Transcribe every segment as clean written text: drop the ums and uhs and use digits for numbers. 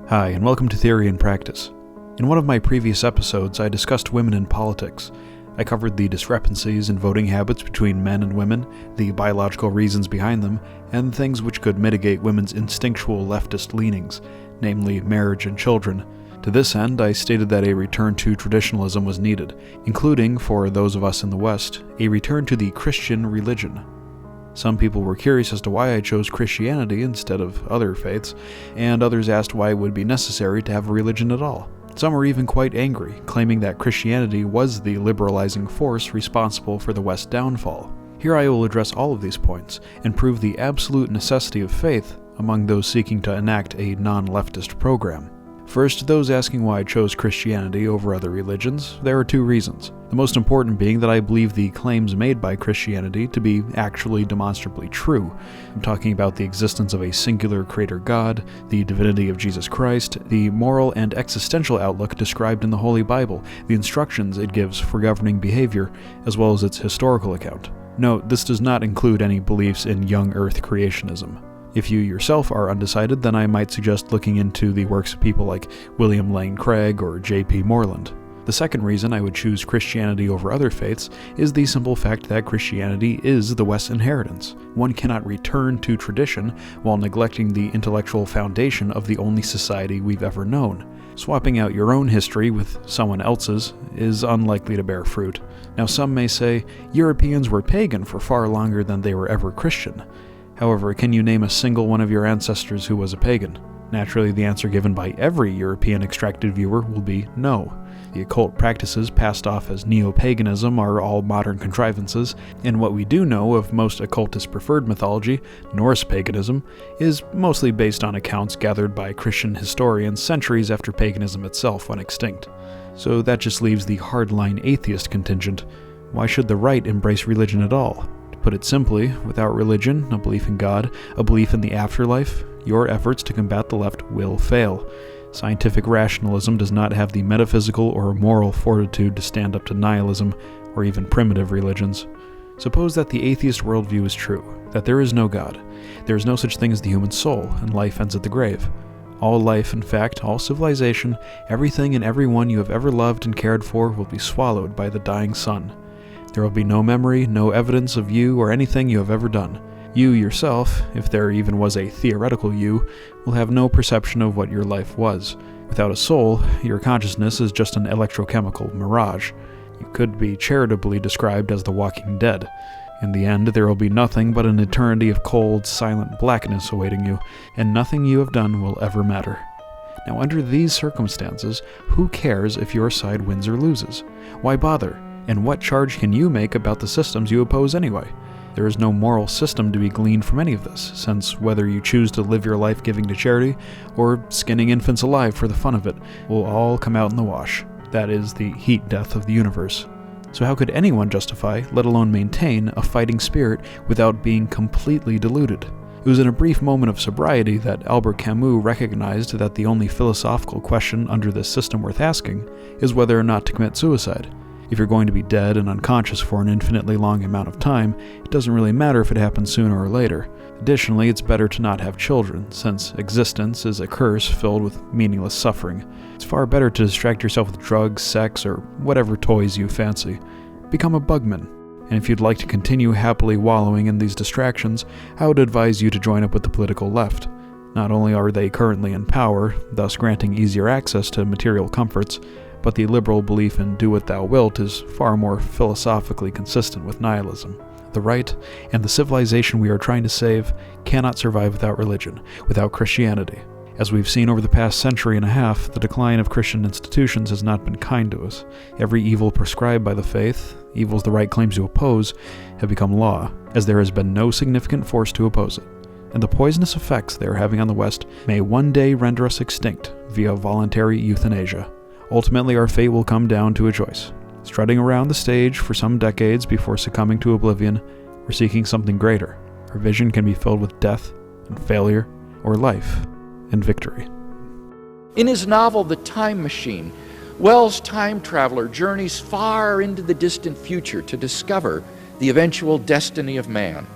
Hi, and welcome to Theory and Practice. In one of my previous episodes, I discussed women in politics. I covered the discrepancies in voting habits between men and women, the biological reasons behind them, and things which could mitigate women's instinctual leftist leanings, namely marriage and children. To this end, I stated that a return to traditionalism was needed, including, for those of us in the West, a return to the Christian religion. Some people were curious as to why I chose Christianity instead of other faiths, and others asked why it would be necessary to have a religion at all. Some were even quite angry, claiming that Christianity was the liberalizing force responsible for the West's downfall. Here I will address all of these points, and prove the absolute necessity of faith among those seeking to enact a non-leftist program. First, those asking why I chose Christianity over other religions, there are two reasons. The most important being that I believe the claims made by Christianity to be actually demonstrably true. I'm talking about the existence of a singular creator God, the divinity of Jesus Christ, the moral and existential outlook described in the Holy Bible, the instructions it gives for governing behavior, as well as its historical account. Note, this does not include any beliefs in young earth creationism. If you yourself are undecided, then I might suggest looking into the works of people like William Lane Craig or J.P. Moreland. The second reason I would choose Christianity over other faiths is the simple fact that Christianity is the West's inheritance. One cannot return to tradition while neglecting the intellectual foundation of the only society we've ever known. Swapping out your own history with someone else's is unlikely to bear fruit. Now, some may say, Europeans were pagan for far longer than they were ever Christian. However, can you name a single one of your ancestors who was a pagan? Naturally, the answer given by every European extracted viewer will be no. The occult practices passed off as neo-paganism are all modern contrivances, and what we do know of most occultist preferred mythology, Norse paganism, is mostly based on accounts gathered by Christian historians centuries after paganism itself went extinct. So that just leaves the hardline atheist contingent. Why should the right embrace religion at all? Put it simply, without religion, a belief in God, a belief in the afterlife, your efforts to combat the left will fail. Scientific rationalism does not have the metaphysical or moral fortitude to stand up to nihilism or even primitive religions. Suppose that the atheist worldview is true, that there is no God, there is no such thing as the human soul, and life ends at the grave. All life, in fact, all civilization, everything and everyone you have ever loved and cared for will be swallowed by the dying sun. There will be no memory, no evidence of you or anything you have ever done. You yourself, if there even was a theoretical you, will have no perception of what your life was. Without a soul, your consciousness is just an electrochemical mirage. You could be charitably described as the walking dead. In the end, there will be nothing but an eternity of cold, silent blackness awaiting you, and nothing you have done will ever matter. Now, under these circumstances, who cares if your side wins or loses? Why bother? And what charge can you make about the systems you oppose anyway? There is no moral system to be gleaned from any of this, since whether you choose to live your life giving to charity or skinning infants alive for the fun of it will all come out in the wash. That is the heat death of the universe. So how could anyone justify, let alone maintain, a fighting spirit without being completely deluded? It was in a brief moment of sobriety that Albert Camus recognized that the only philosophical question under this system worth asking is whether or not to commit suicide. If you're going to be dead and unconscious for an infinitely long amount of time, it doesn't really matter if it happens sooner or later. Additionally, it's better to not have children, since existence is a curse filled with meaningless suffering. It's far better to distract yourself with drugs, sex, or whatever toys you fancy. Become a bugman. And if you'd like to continue happily wallowing in these distractions, I would advise you to join up with the political left. Not only are they currently in power, thus granting easier access to material comforts, but the liberal belief in do what thou wilt is far more philosophically consistent with nihilism. The right, and the civilization we are trying to save, cannot survive without religion, without Christianity. As we've seen over the past century and a half, the decline of Christian institutions has not been kind to us. Every evil prescribed by the faith, evils the right claims to oppose, have become law, as there has been no significant force to oppose it. And the poisonous effects they are having on the West may one day render us extinct via voluntary euthanasia. Ultimately, our fate will come down to a choice. Strutting around the stage for some decades before succumbing to oblivion, or seeking something greater. Our vision can be filled with death and failure, or life and victory. In his novel, The Time Machine, Wells' time traveler journeys far into the distant future to discover the eventual destiny of man.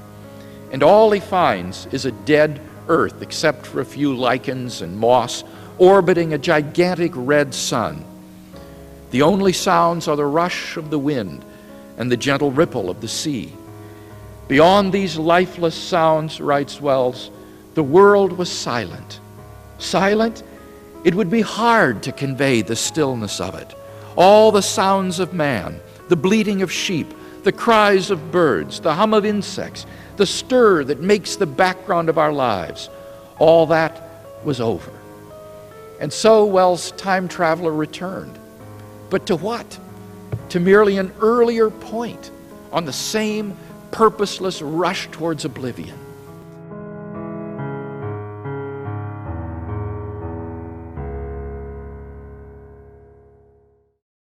And all he finds is a dead Earth, except for a few lichens and moss orbiting a gigantic red sun. The only sounds are the rush of the wind and the gentle ripple of the sea. Beyond these lifeless sounds, writes Wells, the world was silent. Silent? It would be hard to convey the stillness of it. All the sounds of man, the bleating of sheep, the cries of birds, the hum of insects, the stir that makes the background of our lives, all that was over. And so Wells' time traveler returned. But to what? To merely an earlier point on the same purposeless rush towards oblivion.